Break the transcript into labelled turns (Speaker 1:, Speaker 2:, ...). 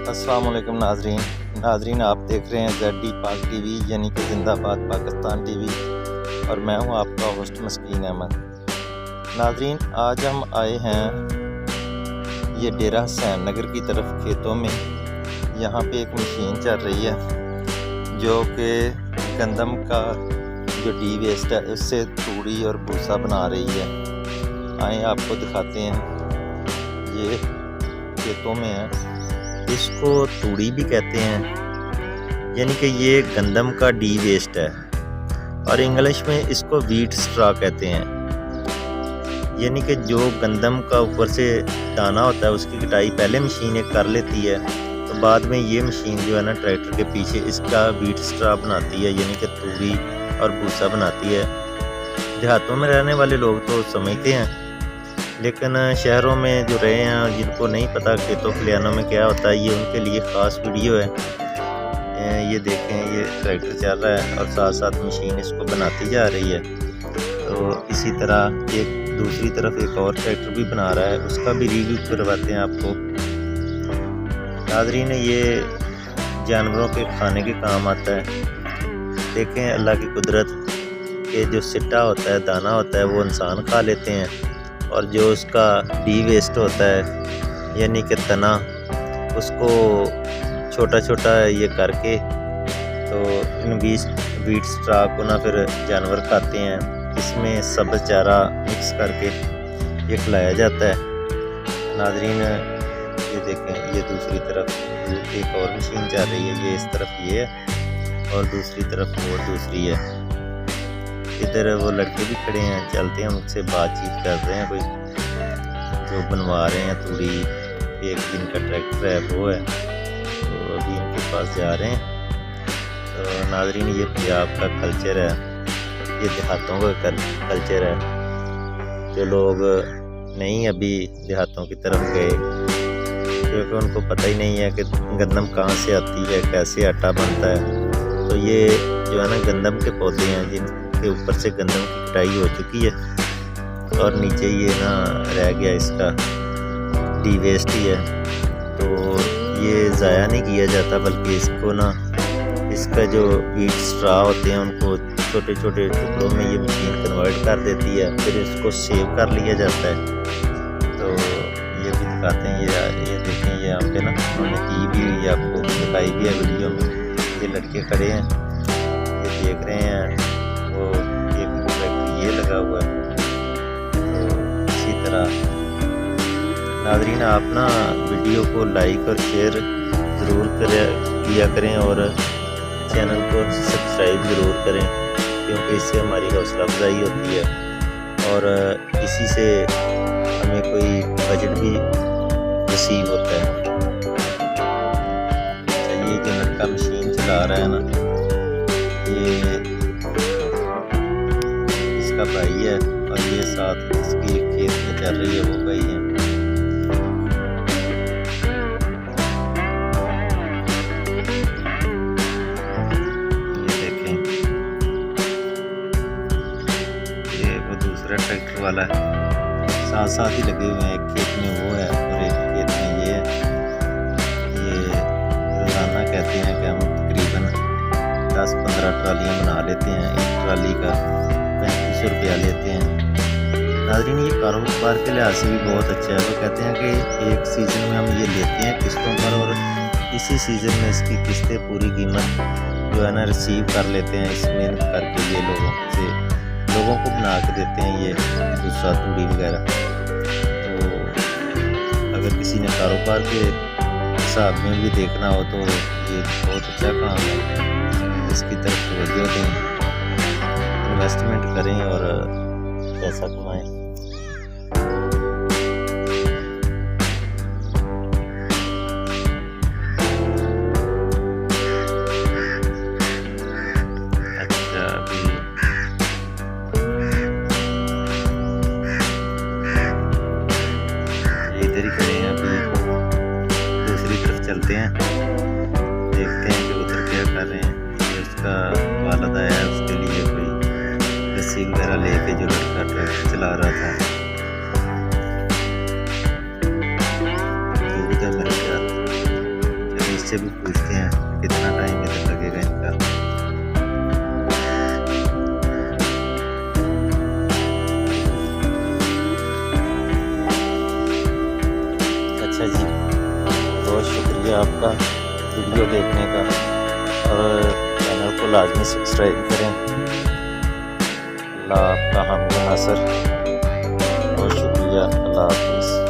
Speaker 1: अस्सलाम वालेकुम नाजरीन आप देख रहे हैं ZD पाक टीवी यानी कि जिंदाबाद पाकिस्तान टीवी और मैं हूं आपका होस्ट मस्कीन अहमद। नाजरीन आज हम आए हैं ये डेरा हुसैन नगर की तरफ खेतों में। यहाँ पे एक मशीन चल रही है जो कि गंदम का जो डी वेस्ट है उससे तूड़ी और भूसा बना रही है। आए आपको दिखाते हैं, ये खेतों में है। इसको तूड़ी भी कहते हैं, यानी कि ये गंदम का डी वेस्ट है और इंग्लिश में इसको व्हीट स्ट्रा कहते हैं। यानी कि जो गंदम का ऊपर से दाना होता है उसकी कटाई पहले मशीन एक कर लेती है, तो बाद में ये मशीन जो है ना ट्रैक्टर के पीछे इसका व्हीट स्ट्रा बनाती है, यानी कि तूड़ी और भूसा बनाती है। देहातों में रहने वाले लोग तो समझते हैं, लेकिन शहरों में जो रहे हैं जिनको नहीं पता खेतों खलिहानों में क्या होता है, ये उनके लिए ख़ास वीडियो है। ये देखें, ये ट्रैक्टर चल रहा है और साथ साथ मशीन इसको बनाती जा रही है। तो इसी तरह एक दूसरी तरफ एक और ट्रैक्टर भी बना रहा है, उसका भी रिव्यू करवाते हैं आपको। नाज़रीन, ये जानवरों के खाने के काम आता है। देखें अल्लाह की कुदरत के जो सिट्टा होता है, दाना होता है, वो इंसान खा लेते हैं और जो उसका डी वेस्ट होता है यानी कि तना, उसको छोटा छोटा ये करके तो इन व्हीट स्ट्रा को ना फिर जानवर खाते हैं। इसमें सब्ज़ चारा मिक्स करके ये खिलाया जाता है। नाज़रीन ये देखें, ये दूसरी तरफ एक और मशीन चल रही है। ये इस तरफ ये है और दूसरी तरफ वो दूसरी है। इधर वो लड़के भी खड़े हैं, चलते हैं उनसे बातचीत कर रहे हैं। कोई जो बनवा रहे हैं तूड़ी, एक दिन का ट्रैक्टर है वो है, तो अभी इनके पास जा रहे हैं। तो नाज़रीन, ये पंजाब का कल्चर है, ये देहातों का कल्चर है। जो लोग नहीं अभी देहातों की तरफ गए, क्योंकि उनको पता ही नहीं है कि गंदम कहाँ से आती है, कैसे आटा बनता है। तो ये जो है ना गंदम के पौधे हैं जिनके ऊपर से गंदम की कटाई हो चुकी है और नीचे ये ना रह गया, इसका डी वेस्ट ही है। तो ये ज़ाया नहीं किया जाता, बल्कि इसको ना इसका जो व्हीट स्ट्रा होते हैं उनको छोटे छोटे टुकड़ों में ये मशीन कन्वर्ट कर देती है, फिर इसको सेव कर लिया जाता है। तो ये भी दिखाते हैं, ये देखें, ये यहाँ पे ना उन्होंने की भी हुई है, आपको दिखाई भी है वीडियो में। ये लड़के खड़े हैं, ये देख रहे हैं, वो एक ट्रैक्टर ये लगा हुआ है। तो इसी तरह नाज़रीन, आप ना वीडियो को लाइक और शेयर ज़रूर किया करें और चैनल को सब्सक्राइब ज़रूर करें, क्योंकि इससे हमारी हौसला अफजाई होती है और इसी से हमें कोई बजट भी रिसीव होता है। ये जो लड़का मशीन चला रहा है ना, ये इसका भाई है और ये साथ इसकी खेत में चल रही है वो भाई है। ये देखें, ये वो दूसरा ट्रैक्टर वाला है, साथ साथ ही लगे हुए हैं। एक खेत में वो है और एक खेत में ये है। ये रोज़ाना कहते हैं कि हम तकरीबन 10-15 ट्रालियाँ बना लेते हैं। एक ट्राली का 3500 रुपया लेते हैं। नाज़रीन, ये कारोबार के लिहाज से भी बहुत अच्छा है। वो कहते हैं कि एक सीज़न में हम ये लेते हैं किस्तों पर और इसी सीज़न में इसकी किस्तें पूरी कीमत जो है ना रिसीव कर लेते हैं। इस मेहनत करके ये लोगों को बना के देते हैं ये भूसा तूड़ी वगैरह। तो अगर किसी ने कारोबार के हिसाब में भी देखना हो तो ये बहुत अच्छा काम है, इसकी तरफ तवज्जो दें, इन्वेस्टमेंट करें और पैसा कमाएं। अच्छा, अभी इधर ही खड़े हैं, अभी दूसरी तरफ चलते हैं, देखते हैं कि उधर क्या कर रहे हैं। उसका वालिद आया है, उसके लिए कोई रस्सी वगैरह लेके जो लड़का ट्रैक्टर चला रहा था। दूध है मेरे ख्याल, से भी पूछते हैं कितना टाइम इधर लगेगा इनका। अच्छा जी, बहुत शुक्रिया आपका वीडियो देखने का, और चैनल को लाजमी सब्सक्राइब करें। अल्लाह आपका हामी नासर। बहुत शुक्रिया। अल्लाह हाफिज़।